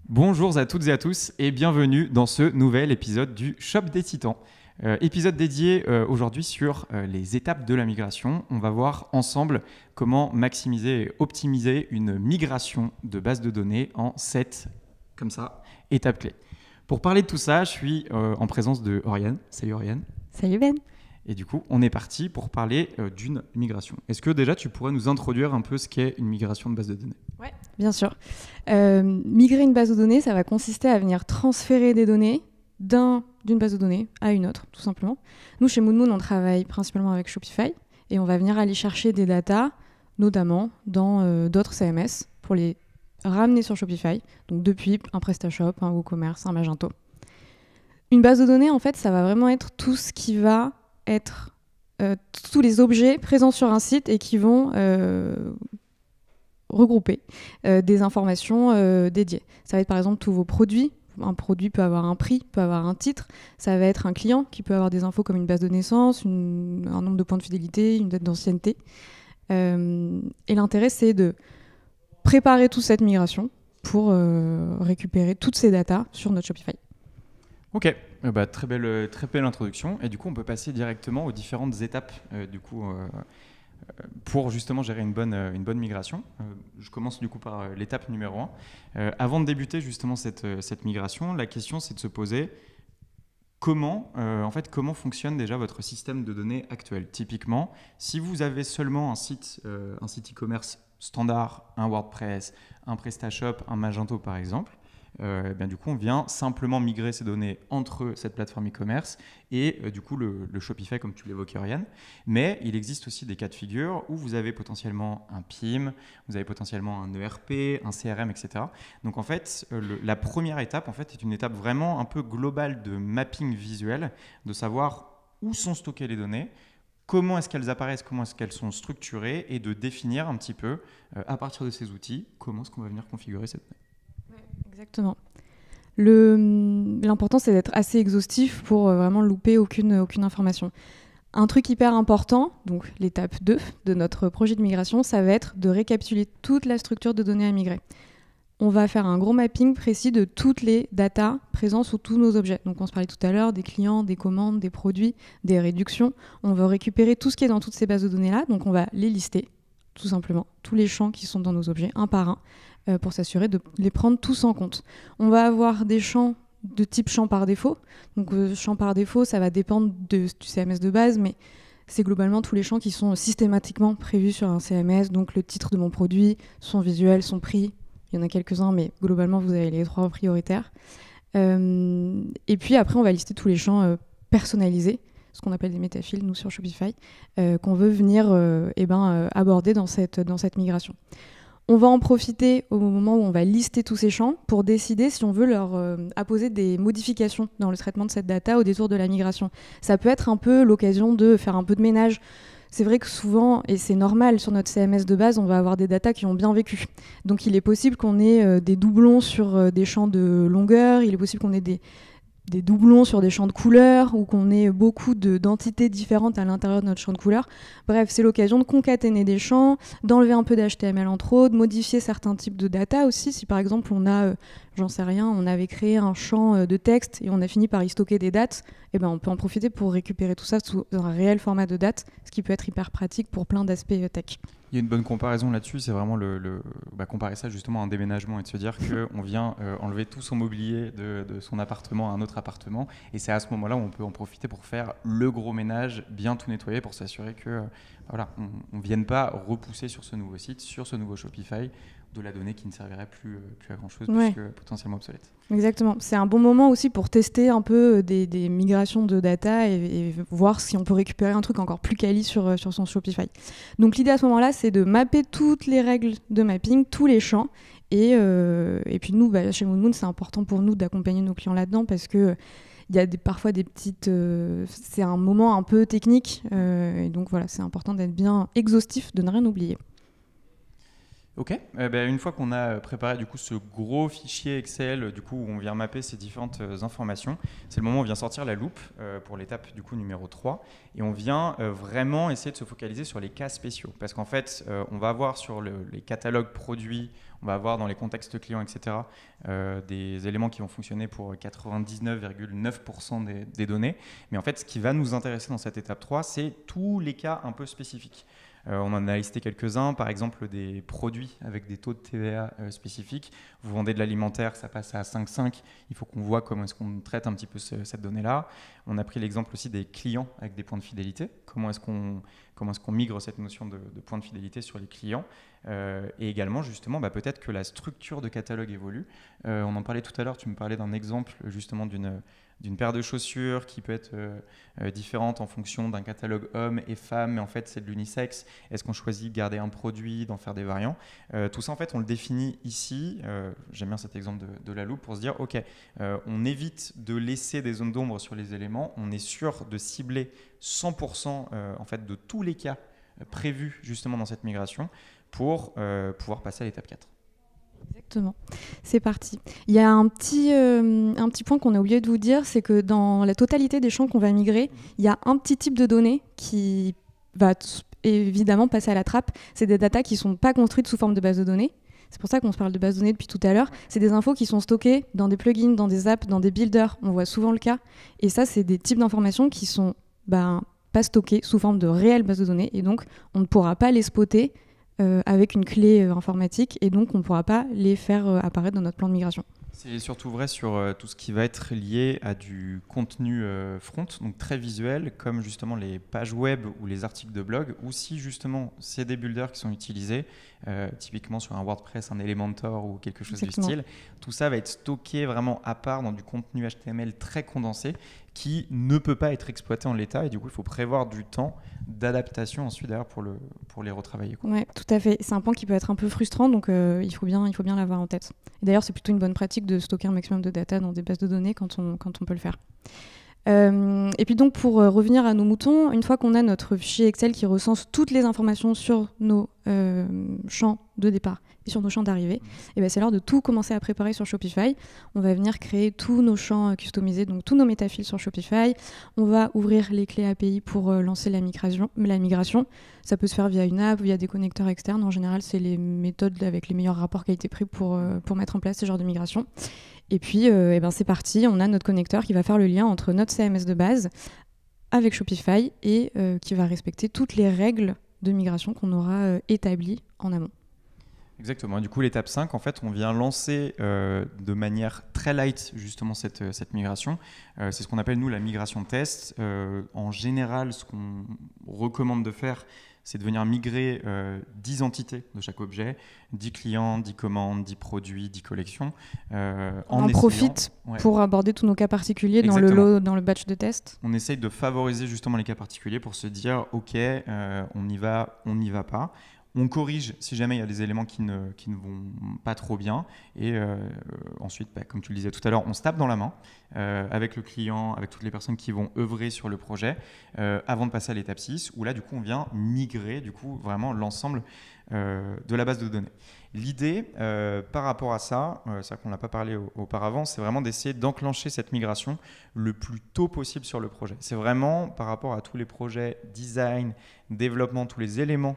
Bonjour à toutes et à tous et bienvenue dans ce nouvel épisode du Shop des Titans. Épisode dédié aujourd'hui sur les étapes de la migration. On va voir ensemble comment maximiser et optimiser une migration de base de données en 7 étapes clés. Pour parler de tout ça, je suis en présence de Oriane. Salut Oriane. Salut Ben. Et du coup, on est parti pour parler d'une migration. Est-ce que déjà tu pourrais nous introduire un peu ce qu'est une migration de base de données ? Ouais, bien sûr. Migrer une base de données, ça va consister à venir transférer des données d'une base de données à une autre, tout simplement. Nous, chez Moon, on travaille principalement avec Shopify et on va venir aller chercher des datas, notamment dans d'autres CMS, pour les ramener sur Shopify, donc depuis un PrestaShop, un WooCommerce, un Magento. Une base de données, en fait, ça va vraiment être tout ce qui va être tous les objets présents sur un site et qui vont regrouper des informations dédiées. Ça va être par exemple tous vos produits. Un produit peut avoir un prix, peut avoir un titre. Ça va être un client qui peut avoir des infos comme une base de naissance, un nombre de points de fidélité, une date d'ancienneté. Et l'intérêt, c'est de préparer toute cette migration pour récupérer toutes ces datas sur notre Shopify. Ok, très belle introduction. Et du coup, on peut passer directement aux différentes étapes pour justement gérer une bonne migration. Je commence du coup par l'étape numéro 1. Avant de débuter justement cette migration, la question c'est de se poser comment fonctionne déjà votre système de données actuel. Typiquement, si vous avez seulement un site e-commerce standard, un WordPress, un PrestaShop, un Magento par exemple, du coup, on vient simplement migrer ces données entre cette plateforme e-commerce et du coup le Shopify, comme tu l'évoquais, Oriane. Mais il existe aussi des cas de figure où vous avez potentiellement un PIM, vous avez potentiellement un ERP, un CRM, etc. Donc en fait, la première étape en fait, est une étape vraiment un peu globale de mapping visuel, de savoir où sont stockées les données, comment est-ce qu'elles apparaissent, comment est-ce qu'elles sont structurées et de définir un petit peu, à partir de ces outils, comment est-ce qu'on va venir configurer cette donnée. Exactement. L'important, c'est d'être assez exhaustif pour vraiment louper aucune information. Un truc hyper important, donc l'étape 2 de notre projet de migration, ça va être de récapituler toute la structure de données à migrer. On va faire un gros mapping précis de toutes les datas présentes sous tous nos objets. Donc on se parlait tout à l'heure des clients, des commandes, des produits, des réductions. On va récupérer tout ce qui est dans toutes ces bases de données-là. Donc on va les lister, tout simplement, tous les champs qui sont dans nos objets, un par un, pour s'assurer de les prendre tous en compte. On va avoir des champs de type champ par défaut. Donc champ par défaut, ça va dépendre du CMS de base, mais c'est globalement tous les champs qui sont systématiquement prévus sur un CMS. Donc le titre de mon produit, son visuel, son prix. Il y en a quelques-uns, mais globalement, vous avez les 3 prioritaires. Et puis après, on va lister tous les champs personnalisés, ce qu'on appelle des métafiles, nous, sur Shopify, qu'on veut venir aborder dans cette migration. On va en profiter au moment où on va lister tous ces champs pour décider si on veut leur apposer des modifications dans le traitement de cette data au détour de la migration. Ça peut être un peu l'occasion de faire un peu de ménage. C'est vrai que souvent, et c'est normal, sur notre CMS de base, on va avoir des datas qui ont bien vécu. Donc il est possible qu'on ait des doublons sur des champs de longueur, il est possible qu'on ait des doublons sur des champs de couleurs ou qu'on ait beaucoup d'entités différentes à l'intérieur de notre champ de couleurs. Bref, c'est l'occasion de concaténer des champs, d'enlever un peu d'HTML en trop, de modifier certains types de data aussi. Si par exemple on a, on avait créé un champ de texte et on a fini par y stocker des dates, on peut en profiter pour récupérer tout ça sous un réel format de date, ce qui peut être hyper pratique pour plein d'aspects tech. Il y a une bonne comparaison là-dessus, c'est vraiment comparer ça justement à un déménagement et de se dire qu'on vient enlever tout son mobilier de son appartement à un autre appartement, et c'est à ce moment-là où on peut en profiter pour faire le gros ménage, bien tout nettoyer pour s'assurer que on ne vienne pas repousser sur ce nouveau site, sur ce nouveau Shopify, de la donnée qui ne servirait plus à grand-chose, puisque potentiellement obsolète. Exactement. C'est un bon moment aussi pour tester un peu des migrations de data et voir si on peut récupérer un truc encore plus quali sur son Shopify. Donc l'idée à ce moment-là, c'est de mapper toutes les règles de mapping, tous les champs. Et puis nous, chez Moon, c'est important pour nous d'accompagner nos clients là-dedans parce que il y a parfois des petites... c'est un moment un peu technique. Et donc voilà, c'est important d'être bien exhaustif, de ne rien oublier. Ok. Une fois qu'on a préparé du coup ce gros fichier Excel, du coup où on vient mapper ces différentes informations, c'est le moment où on vient sortir la loupe pour l'étape du coup numéro 3 et on vient vraiment essayer de se focaliser sur les cas spéciaux parce qu'en fait on va avoir sur les catalogues produits, on va avoir dans les contextes clients, etc. Des éléments qui vont fonctionner pour 99,9% des données, mais en fait ce qui va nous intéresser dans cette étape 3, c'est tous les cas un peu spécifiques. On en a listé quelques-uns, par exemple des produits avec des taux de TVA spécifiques. Vous vendez de l'alimentaire, ça passe à 5,5. Il faut qu'on voit comment est-ce qu'on traite un petit peu cette donnée-là. On a pris l'exemple aussi des clients avec des points de fidélité. Comment est-ce qu'on migre cette notion de points de fidélité sur les clients et également, justement, peut-être que la structure de catalogue évolue. On en parlait tout à l'heure, tu me parlais d'un exemple justement d'une paire de chaussures qui peut être différente en fonction d'un catalogue homme et femme, mais en fait c'est de l'unisexe. Est-ce qu'on choisit de garder un produit, d'en faire des variants? Tout ça en fait on le définit ici, j'aime bien cet exemple de la loupe pour se dire ok, on évite de laisser des zones d'ombre sur les éléments, on est sûr de cibler 100% en fait de tous les cas prévus justement dans cette migration pour pouvoir passer à l'étape 4. Exactement. C'est parti. Il y a un petit point qu'on a oublié de vous dire, c'est que dans la totalité des champs qu'on va migrer, il y a un petit type de données qui va évidemment passer à la trappe. C'est des datas qui ne sont pas construites sous forme de base de données. C'est pour ça qu'on se parle de base de données depuis tout à l'heure. C'est des infos qui sont stockées dans des plugins, dans des apps, dans des builders. On voit souvent le cas. Et ça, c'est des types d'informations qui sont pas stockées sous forme de réelles bases de données. Et donc, on ne pourra pas les spotter avec une clé informatique et donc on ne pourra pas les faire apparaître dans notre plan de migration. C'est surtout vrai sur tout ce qui va être lié à du contenu front, donc très visuel, comme justement les pages web ou les articles de blog, ou si justement c'est des builders qui sont utilisés, typiquement sur un WordPress, un Elementor ou quelque chose Exactement. du style, tout ça va être stocké vraiment à part dans du contenu HTML très condensé qui ne peut pas être exploité en l'état et du coup il faut prévoir du temps d'adaptation ensuite derrière pour les retravailler. Oui, tout à fait. C'est un point qui peut être un peu frustrant, donc il faut bien l'avoir en tête. Et d'ailleurs, c'est plutôt une bonne pratique de stocker un maximum de data dans des bases de données quand on peut le faire. Et puis donc pour revenir à nos moutons, une fois qu'on a notre fichier Excel qui recense toutes les informations sur nos champs de départ et sur nos champs d'arrivée, et c'est l'heure de tout commencer à préparer sur Shopify. On va venir créer tous nos champs customisés, donc tous nos métafils sur Shopify. On va ouvrir les clés API pour lancer la migration. Ça peut se faire via une app, via des connecteurs externes. En général, c'est les méthodes avec les meilleurs rapports qualité-prix pour mettre en place ce genre de migration. Et puis, c'est parti, on a notre connecteur qui va faire le lien entre notre CMS de base avec Shopify et qui va respecter toutes les règles de migration qu'on aura établies en amont. Exactement. Du coup, l'étape 5, en fait, on vient lancer de manière très light justement cette migration. C'est ce qu'on appelle, nous, la migration test. En général, ce qu'on recommande de faire, c'est de venir migrer 10 entités de chaque objet, 10 clients, 10 commandes, 10 produits, 10 collections. On profite pour aborder tous nos cas particuliers dans le batch de test. On essaye de favoriser justement les cas particuliers pour se dire, OK, on n'y va pas. On corrige si jamais il y a des éléments qui ne vont pas trop bien. Et ensuite, comme tu le disais tout à l'heure, on se tape dans la main avec le client, avec toutes les personnes qui vont œuvrer sur le projet avant de passer à l'étape 6, où là, du coup, on vient migrer vraiment l'ensemble de la base de données. L'idée par rapport à ça, c'est qu'on n'a pas parlé auparavant, c'est vraiment d'essayer d'enclencher cette migration le plus tôt possible sur le projet. C'est vraiment par rapport à tous les projets design, développement, tous les éléments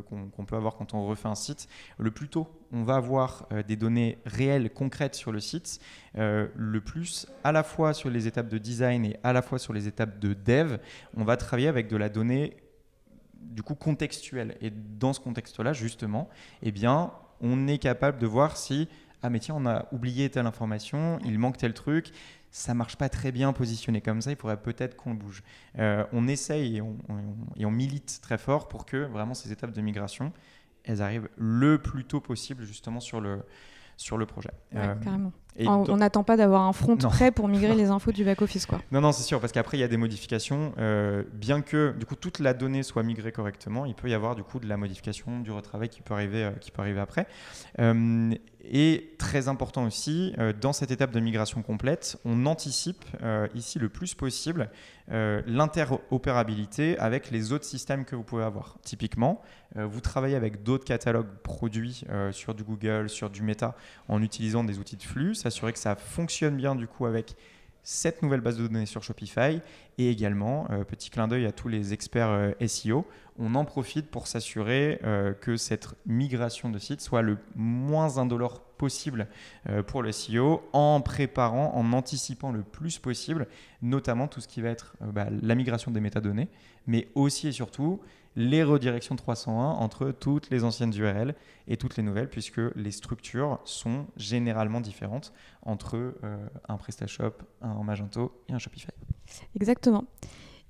qu'on peut avoir quand on refait un site, le plus tôt on va avoir des données réelles, concrètes sur le site, le plus à la fois sur les étapes de design et à la fois sur les étapes de dev, on va travailler avec de la donnée du coup contextuelle. Et dans ce contexte-là, justement, on est capable de voir si mais tiens, on a oublié telle information, il manque tel truc, ça marche pas très bien positionné comme ça, il faudrait peut-être qu'on le bouge. On essaye et on milite très fort pour que vraiment ces étapes de migration, elles arrivent le plus tôt possible justement sur le projet. Ouais, carrément. On n'attend pas d'avoir un front prêt pour migrer les infos du back-office, quoi. Non, c'est sûr, parce qu'après, il y a des modifications. Bien que du coup, toute la donnée soit migrée correctement, il peut y avoir du coup de la modification, du retravail qui peut arriver après. Et très important aussi, dans cette étape de migration complète, on anticipe ici le plus possible l'interopérabilité avec les autres systèmes que vous pouvez avoir. Typiquement, vous travaillez avec d'autres catalogues produits sur du Google, sur du Meta, en utilisant des outils de flux, s'assurer que ça fonctionne bien du coup avec cette nouvelle base de données sur Shopify. Et également, petit clin d'œil à tous les experts SEO, on en profite pour s'assurer que cette migration de site soit le moins indolore possible pour le SEO, en préparant, en anticipant le plus possible, notamment tout ce qui va être la migration des métadonnées, mais aussi et surtout les redirections 301 entre toutes les anciennes URL et toutes les nouvelles, puisque les structures sont généralement différentes entre un PrestaShop, un Magento et un Shopify. Exactement.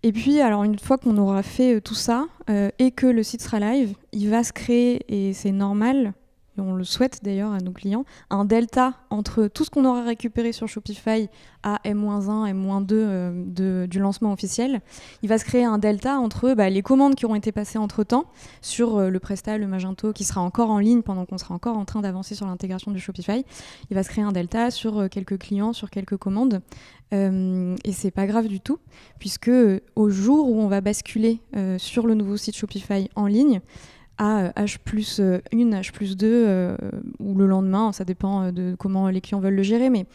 Et puis, alors une fois qu'on aura fait tout ça et que le site sera live, il va se créer, et c'est normal, et on le souhaite d'ailleurs à nos clients, un delta entre tout ce qu'on aura récupéré sur Shopify à M-1, M-2 du lancement officiel. Il va se créer un delta entre les commandes qui auront été passées entre-temps sur le Presta, le Magento, qui sera encore en ligne pendant qu'on sera encore en train d'avancer sur l'intégration du Shopify. Il va se créer un delta sur quelques clients, sur quelques commandes. Et c'est pas grave du tout, puisque au jour où on va basculer sur le nouveau site Shopify en ligne, à H+1, H+2 ou le lendemain, ça dépend de comment les clients veulent le gérer, mais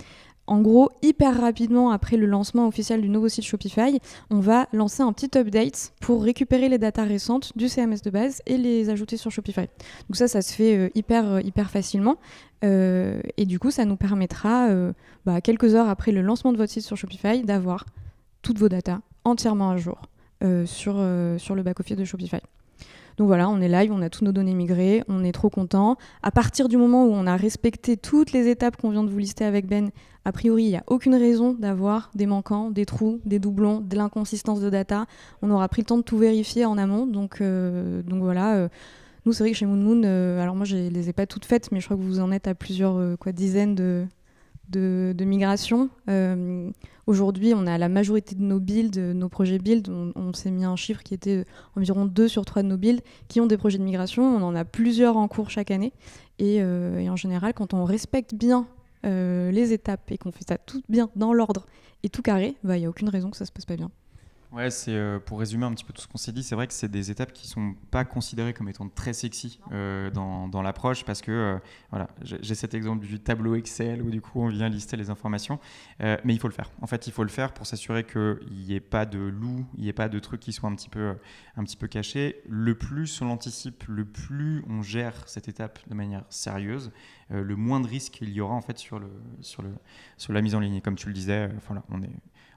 en gros, hyper rapidement après le lancement officiel du nouveau site Shopify, on va lancer un petit update pour récupérer les datas récentes du CMS de base et les ajouter sur Shopify. Donc ça se fait hyper facilement. Et du coup, ça nous permettra, quelques heures après le lancement de votre site sur Shopify, d'avoir toutes vos datas entièrement à jour sur le back-office de Shopify. Donc voilà, on est live, on a toutes nos données migrées, on est trop content. À partir du moment où on a respecté toutes les étapes qu'on vient de vous lister avec Ben, a priori, il n'y a aucune raison d'avoir des manquants, des trous, des doublons, de l'inconsistance de data. On aura pris le temps de tout vérifier en amont. Donc voilà, nous, c'est vrai que chez MoonMoon, alors moi, je ne les ai pas toutes faites, mais je crois que vous en êtes à plusieurs dizaines de migrations. Aujourd'hui, on a la majorité de nos builds, nos projets build, on s'est mis un chiffre qui était environ 2 sur 3 de nos builds qui ont des projets de migration. On en a plusieurs en cours chaque année. Et en général, quand on respecte bien les étapes et qu'on fait ça tout bien dans l'ordre et tout carré, il n'y a aucune raison que ça ne se passe pas bien. Ouais, c'est pour résumer un petit peu tout ce qu'on s'est dit, c'est vrai que c'est des étapes qui sont pas considérées comme étant très sexy dans l'approche, parce que voilà, j'ai cet exemple du tableau Excel où du coup on vient lister les informations, mais il faut le faire. En fait, il faut le faire pour s'assurer qu'il n'y ait pas de loup, il n'y ait pas de trucs qui soient un petit peu cachés. Le plus on l'anticipe, le plus on gère cette étape de manière sérieuse, le moins de risques il y aura en fait sur la mise en ligne. Et comme tu le disais, voilà,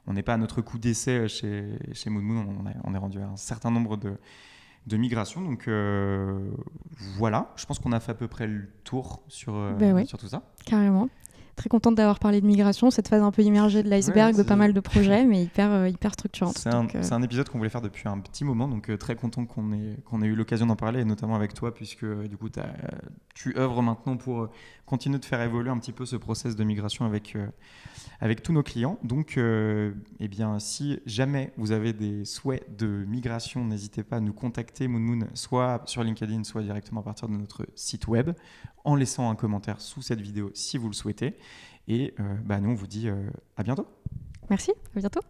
on n'est pas à notre coup d'essai chez MoonMoon, on est rendu à un certain nombre de migrations. Donc voilà, je pense qu'on a fait à peu près le tour sur tout ça. Carrément. Très contente d'avoir parlé de migration, cette phase un peu immergée de l'iceberg de pas mal de projets, mais hyper structurante. C'est un épisode qu'on voulait faire depuis un petit moment, donc très content qu'on ait eu l'occasion d'en parler, et notamment avec toi, puisque du coup tu œuvres maintenant pour continuer de faire évoluer un petit peu ce process de migration avec tous nos clients. Donc si jamais vous avez des souhaits de migration, n'hésitez pas à nous contacter, MoonMoon, soit sur LinkedIn, soit directement à partir de notre site web, en laissant un commentaire sous cette vidéo si vous le souhaitez. Et nous, on vous dit à bientôt. Merci, à bientôt.